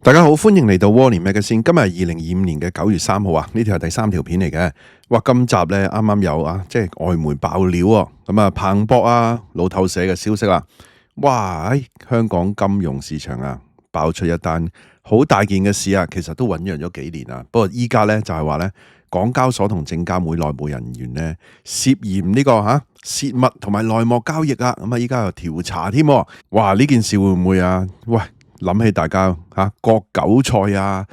大家好，歡迎嚟到窩年 Magazine。今日係2025年嘅9月3號啊，呢條係第3條片嚟嘅。哇，今集咧啱啱有啊，即係外媒爆料啊，咁啊彭博啊、路透社嘅消息啦。哇，香港金融市場啊，爆出一單好大件嘅事啊，其實都醞釀咗幾年啊。不過依家咧就係話咧，港交所同證監會內部人員咧涉嫌呢個泄密同埋內幕交易啊。咁啊，依家又調查添。哇，呢件事會唔會啊？喂！諗起大家割韭菜啊，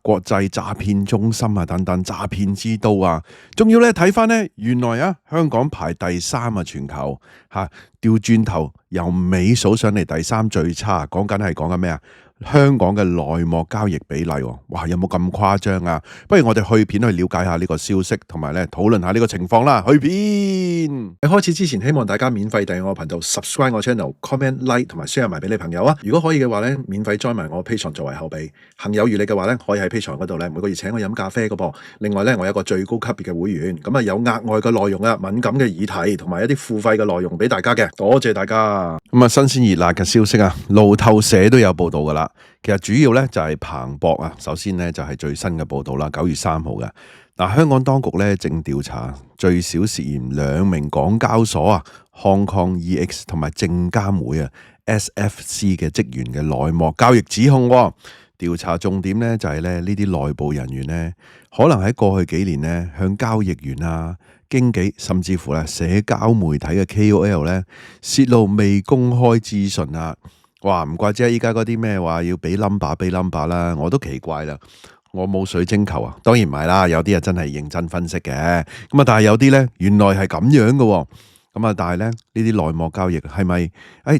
國際詐騙中心啊等等詐騙之都啊，仲要咧睇翻咧，原來香港排第3啊，全球調轉頭由尾數上嚟第3最差，講緊咩啊？香港嘅內幕交易比例，哇，有冇咁誇張啊？不如我哋去片去了解下呢個消息，同埋咧討論下呢個情況啦。去片喺開始之前，希望大家免費訂閱我頻道 ，subscribe 我 channel，comment like 同埋 share 埋俾你朋友啊！如果可以嘅話咧，免費 join 埋我 Patreon 作為後備。行有餘力嘅話咧，可以喺 Patreon 嗰度咧每個月請我飲咖啡嘅噃。另外咧，我有一個最高級別嘅會員，咁有額外嘅內容啊，敏感嘅議題同埋一啲付費嘅內容俾大家嘅。多謝大家。咁新鮮熱辣嘅消息啊，路透社都有報道噶啦。其實主要咧就係彭博啊，首先咧就係最新嘅報道啦，9月3號嘅。香港當局咧正調查最少涉嫌2名港交所Hong Kong EX 同埋證監會SFC 嘅職員嘅內幕交易指控。調查重點咧就係咧呢啲內部人員咧，可能喺過去幾年咧向交易員經紀甚至乎社交媒體嘅 KOL 咧泄露未公開資訊啊。哇，唔怪之依家嗰啲咩話要俾 number 啦，我都奇怪啦。我冇水晶球啊，當然唔係啦，有啲真係認真分析嘅。但係有啲咧原來係咁樣嘅。但係咧呢啲內幕交易係咪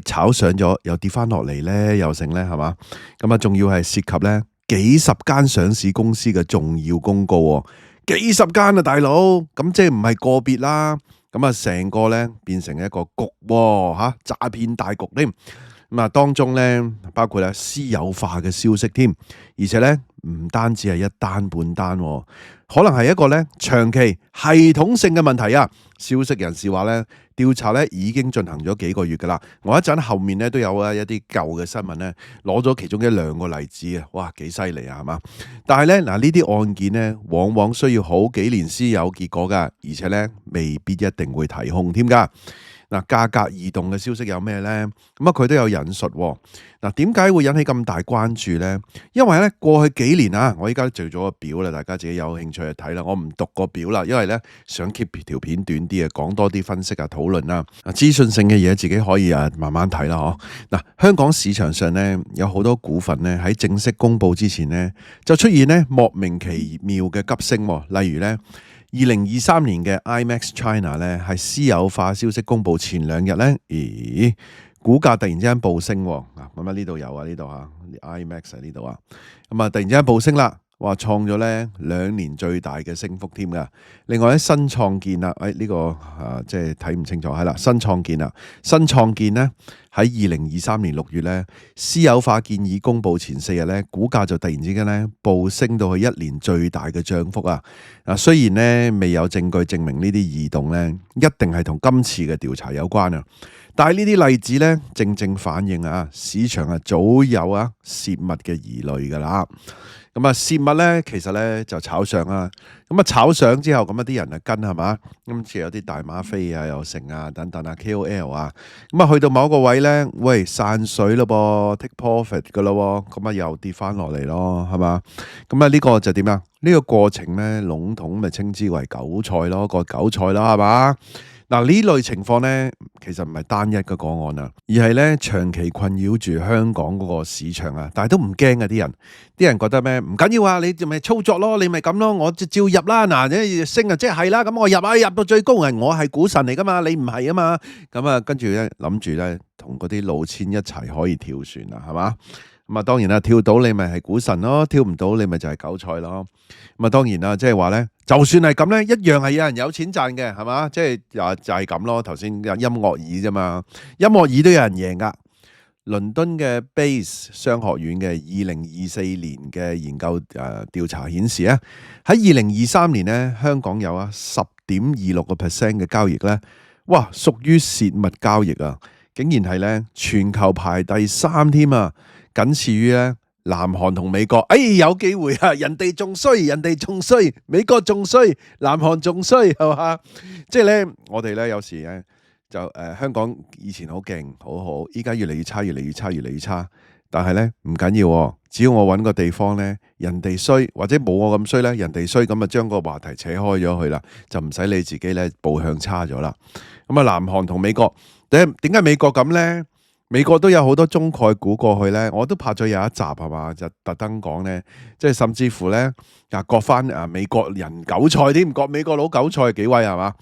炒上咗又跌翻落嚟咧？又成咧係嘛？仲要係涉及咧幾十間上市公司嘅重要公告，幾十間啊大佬，咁即係唔係個別啦？成個咧變成一個局詐騙大局添。當中咧包括私有化嘅消息添，而且咧唔單止係一單半單，可能係一個咧長期系統性嘅問題啊！消息人士話咧，調查咧已經進行咗幾個月噶啦。我一陣後面咧都有一啲舊嘅新聞咧，攞咗其中1-2個例子啊！哇，幾犀利啊，係嘛？但係咧呢啲案件咧，往往需要好幾年先有結果噶，而且咧未必一定會提控添噶。價格異動嘅消息有咩呢？佢都有引述。點解會引起咁大關注呢？因為咧過去幾年我依家做咗個表啦，大家自己有興趣去睇啦。我唔讀個表啦，因為咧想 keep 條片短啲講多啲分析討論啦。資訊性嘅嘢自己可以慢慢睇啦。香港市場上咧有好多股份咧喺正式公布之前咧就出現咧莫名其妙嘅急升，例如咧2023年嘅 IMAX China 咧係私有化消息公布前2日咧，股價突然之間暴升。呢度有呢度IMAX 喺呢度突然之間暴升啦，話創咗咧2年最大嘅升幅添噶。另外新創建啦，呢個即係睇唔清楚，係啦，新創建咧喺2023年6月咧私有化建議公布前4日咧，股價就突然之間咧暴升到去1年最大嘅漲幅啊！雖然咧未有證據證明呢啲異動咧一定係同今次嘅調查有關啊，但係呢啲例子咧正正反映市場早有泄密嘅疑慮噶啦。泄密咧其實咧就炒上啊，炒上之後啲人跟係嘛，今次有啲大馬飛又成等等KOL去到某一個位咧，喂，散水咯噃 ，take profit 噶咯，又跌翻落嚟咯，係嘛？呢個就點啊？呢個過程咧籠統咪稱之為韭菜咯，割韭菜啦，係嘛？呢類情況咧，其實唔係單一嘅個案啊，而係咧長期困擾住香港嗰個市場啊。但係都唔驚啊，啲人覺得咩唔緊要啊，你咪操作咯，你咪咁咯，我照入啦。嗱，升即係啦，咁我入到最高，我係股神嚟噶嘛，你唔係啊嘛。跟住咧諗住咧同嗰啲老千一齊可以跳船啊，係嘛？當然啦，跳到你咪係股神咯，跳唔到你咪就係韭菜咯。當然啦，即係話咧，就算係咁咧，一樣係有人有錢賺嘅，係嘛？即係就係咁咯。頭先音樂椅啫嘛，音樂椅都有人贏噶。倫敦嘅 Base 商學院嘅2024年嘅研究調查顯示喺2023年咧，香港有10.26% 嘅交易咧，哇，屬於泄密交易啊！竟然係咧全球排第3添啊！僅次於咧南韓同美國，有機會啊！人哋仲衰，美國仲衰，南韓仲衰，係嘛？即係咧，我哋咧有時咧就香港以前好勁，好好，依家越嚟越差，越嚟越差，越嚟越差。但係咧唔緊要喎，只要我揾個地方咧，人哋衰或者冇我咁衰咧，人哋衰咁啊，將個話題扯開咗去啦，就唔使你自己咧步向差咗啦。咁啊，南韓同美國，點解美國咁咧？美國都有好多中概股過去咧，我都拍咗有一集係嘛，就特登講咧，即係甚至乎咧割翻美國人韭菜添，割美國佬韭菜幾威係嘛？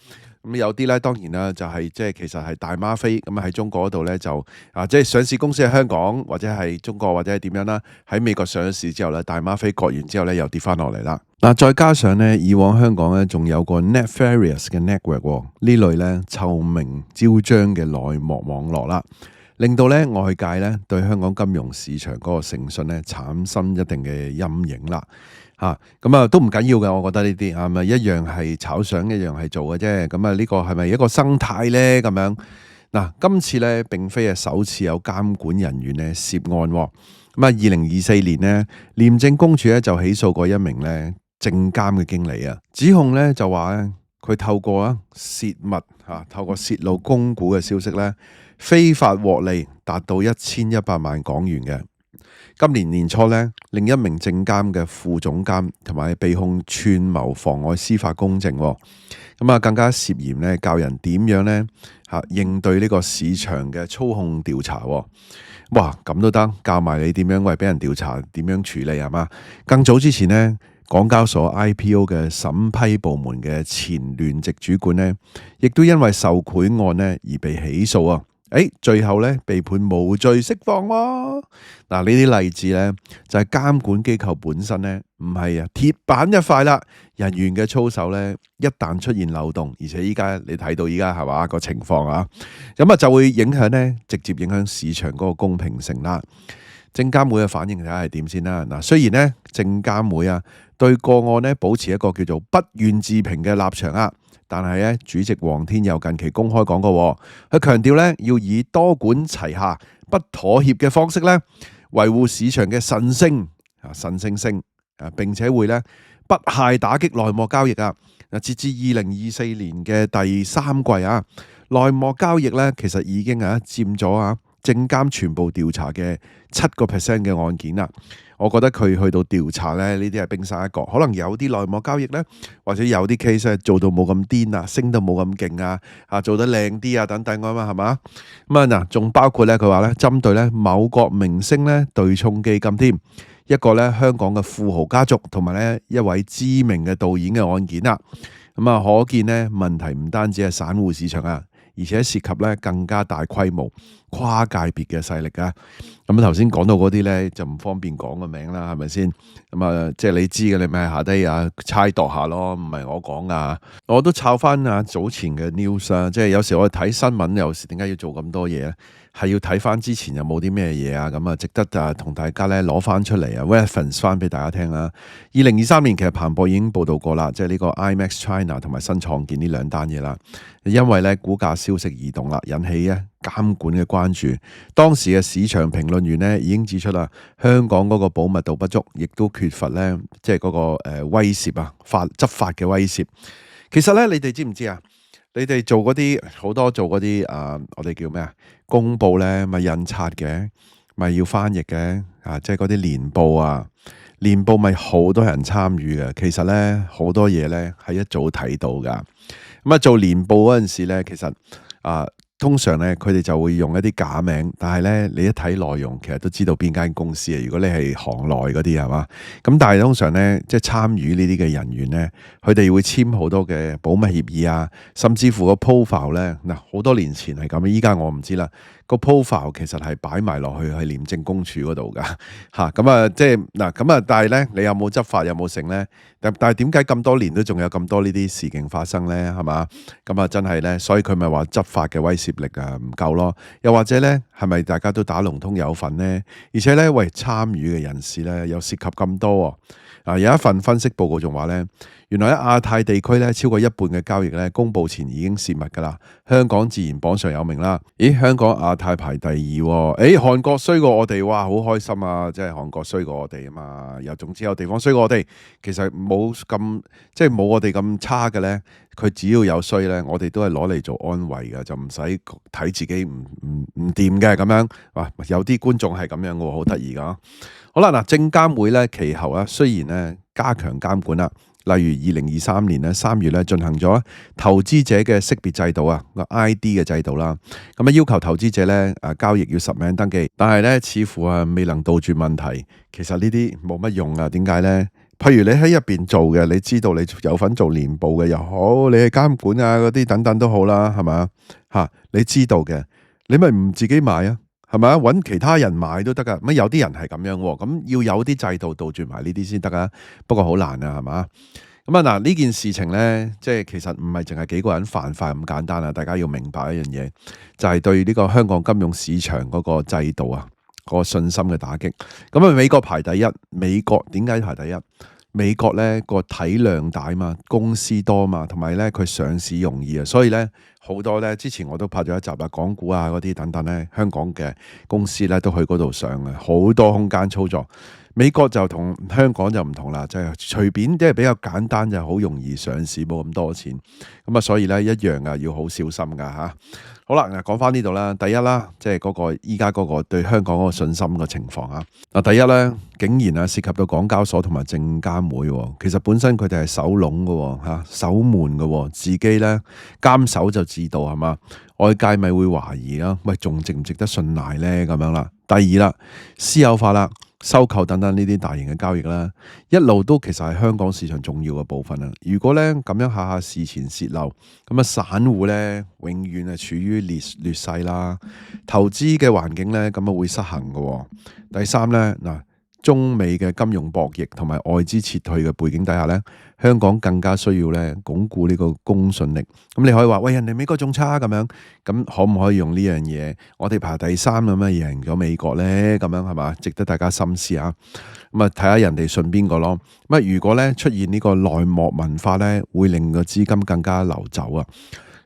咁有啲咧當然啦，就係即係其實係大嗎啡咁喺中國嗰度咧就即係上市公司喺香港或者係中國或者係點樣啦，喺美國上咗市之後咧，大嗎啡割完之後咧又跌翻落嚟啦。嗱，再加上咧以往香港咧仲有個 Nefarious 嘅 network 呢類咧臭名昭彰嘅內幕網絡啦，令到咧外界咧對香港金融市場嗰個誠信咧產生一定嘅陰影啦。咁啊都唔緊要嘅，我覺得呢啲係咪一樣係炒相，一樣係做嘅啫。咁啊呢個係咪一個生態咧？咁樣嗱，今次咧並非係首次有監管人員咧涉案。咁啊，2024年咧，廉政公署咧就起訴過一名咧證監嘅經理啊，指控咧就話咧佢透過洩密透過泄露公股嘅消息咧，非法獲利達到1100萬港元嘅。今年年初咧，另一名證監嘅副總監同埋被控串謀妨礙司法公正，咁更加涉嫌咧教人點樣咧應對呢個市場嘅操控調查。哇，咁都得教埋你點樣俾人調查，點樣處理係嘛？更早之前咧，港交所 IPO 嘅審批部門嘅前聯席主管咧，亦都因為受賄案咧而被起訴啊！最後咧被判無罪釋放喎。嗱，呢啲例子咧就係監管機構本身咧唔係鐵板一塊啦，人員嘅操守咧一旦出現漏洞，而且依家你睇到依家係嘛個情況啊，咁就會影響咧直接影響市場嗰個公平性啦。證監會嘅反應睇下係點先啦。嗱，雖然咧證監會對個案咧保持一個叫做不願置評嘅立場啊，但係咧主席黃天佑近期公開講過，佢強調咧要以多管齊下、不妥協嘅方式咧維護市場嘅神聖性並且會咧不懈打擊內幕交易啊。截至2024年嘅第三季內幕交易咧其實已經佔咗證監全部調查嘅7% 嘅案件啦。我覺得佢去到調查咧，呢啲係冰山一角，可能有啲內幕交易咧，或者有啲 case 做到冇咁癲升到冇咁勁做得靚啲等等啊嘛，係嘛？咁嗱，仲包括咧佢話咧針對咧某國明星咧對沖基金添，一個咧香港嘅富豪家族同埋咧一位知名嘅導演嘅案件啦。可見咧問題唔單止係散戶市場而且涉及咧更加大規模跨界別嘅勢力咁頭先講到嗰啲咧就唔方便講個名啦，係咪先？即係你知嘅，你咪下低猜度下咯，唔係我講噶。我都抄翻早前嘅 news 即係有時我睇新聞，有時點解要做咁多嘢咧？係要睇翻之前有冇啲咩嘢咁值得同大家咧攞翻出嚟reference 翻俾大家聽啦。2023年其實彭博已經報道過啦，即係呢個 IMAX China 同埋新創建呢兩單嘢啦。因為咧股價消息異動啦，引起監管嘅關注。當時嘅市場評論員咧已經指出啦，香港嗰個保密度不足，亦都缺乏咧即係嗰個威懾執法嘅威懾。其實咧，你哋知唔知你哋做嗰啲好多做嗰啲我哋叫咩公報咧，咪印刷嘅，咪要翻譯嘅即係嗰啲年報年報咪好多人參與嘅。其實咧好多嘢咧係一早睇到噶。做年報嗰陣時咧，其實通常咧佢哋就會用一啲假名，但係咧你一睇內容，其實都知道邊間公司如果你係行內嗰啲係嘛，咁但係通常咧即係參與呢啲嘅人員咧，佢哋會簽好多嘅保密協議甚至乎個 profile 咧好多年前係咁，依家我唔知啦。個 profile 其實係擺埋落去廉政公署嗰度噶即係但係咧你有冇執法有冇成咧？但係點解咁多年都仲有咁多呢啲事情發生咧？係嘛？真係咧，所以佢咪話執法嘅威懾力唔夠咯？又或者咧係咪大家都打龍通有份咧？而且咧參與嘅人士咧又涉及咁多有一份分析報告仲話咧，原來喺亞太地區咧超過一半嘅交易咧公佈前已經泄密噶啦。香港自然榜上有名啦。香港亞泰排第二喎。韓國衰過我哋，哇，好開心啊！即係韓國衰過我哋啊嘛。又總之有地方衰過我哋，其實冇咁即係冇我哋咁差嘅咧。佢只要有衰咧，我哋都係攞嚟做安慰嘅，就唔使睇自己唔掂嘅咁樣。哇，有啲觀眾係咁樣嘅喎，好得意噶。好啦，嗱，證監會咧其後啊，雖然咧加強監管啦。例如2023年咧3月咧進行咗投資者嘅識別制度啊，個 ID 嘅制度啦，咁啊要求投資者咧交易要實名登記，但係咧似乎未能杜絕問題。其實呢啲冇乜用啊，點解咧？譬如你喺入邊做嘅，你知道你有份做年報嘅又好，你係監管啊嗰啲等等都好啦，係嘛嚇？你知道嘅，你咪唔自己買啊？係咪啊？揾其他人買都得噶，有啲人係咁樣喎，咁要有啲制度杜絕埋呢啲先得啊。不過好難啊，係嘛？咁啊嗱，呢件事情咧，即係其實唔係淨係幾個人犯法咁簡單啊。大家要明白一樣嘢，就係對呢個香港金融市場嗰個制度啊，個信心嘅打擊。咁啊，美國排第一，美國點解排第一？美國咧個體量大嘛，公司多嘛，同埋咧佢上市容易啊，所以咧好多咧之前我都拍咗一集啊，港股啊嗰啲等等咧，香港嘅公司咧都去嗰度上嘅，好多空間操作。美國就同香港就唔同啦，就係隨便即係比較簡單，就好容易上市，冇咁多錢。咁啊，所以咧一樣啊，要好小心噶嚇。好啦，嗱講翻呢度啦，第一啦，即係嗰個依家嗰個對香港嗰個信心嘅情況啊。嗱，第一咧，竟然涉及到港交所同埋證監會，其實本身佢哋係守籠嘅嚇，守門嘅，自己咧監守就自盜係嘛，外界咪會懷疑啦，喂，仲值唔值得信賴咧咁樣啦。第二啦，私有化啦。收購等等呢啲大型嘅交易啦，一路都其實係香港市場重要嘅部分啊。如果咧咁樣下下事前洩漏，咁啊散戶咧永遠係處於劣勢啦，投資嘅環境咧咁啊會失衡嘅。第三咧嗱，中美嘅金融博弈同埋外資撤退嘅背景底下咧，香港更加需要咧鞏固呢個公信力。咁你可以話喂，人哋美國仲差咁樣，咁可唔可以用呢樣嘢？我哋排第三咁樣贏咗美國咧，咁樣係嘛？值得大家深思啊！咁啊睇下人哋信邊個咯。咁啊如果咧出現呢個內幕文化咧，會令個資金更加流走啊！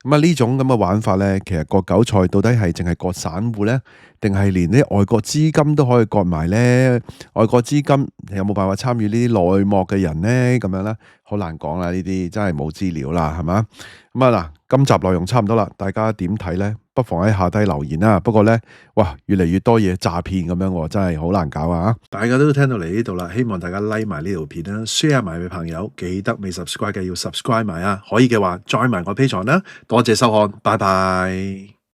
咁啊呢種咁嘅玩法咧，其實割韭菜到底係淨係割散戶咧，定係連啲外國資金都可以割埋咧？外國資金有冇辦法參與呢啲內幕嘅人咧？咁樣咧，好難講啦，呢啲真係冇資料啦，係嘛？咁啊嗱，今集內容差唔多啦，大家點睇咧？不妨喺下低留言啦。不過咧，哇，越嚟越多嘢詐騙咁樣，真係好難搞啊！大家都聽到嚟呢度啦，希望大家 like 埋呢條片啦 ，share 埋俾朋友，記得未 subscribe 嘅要 subscribe 埋啊！可以嘅話，join埋我 Patreon啦。多謝收看，拜拜。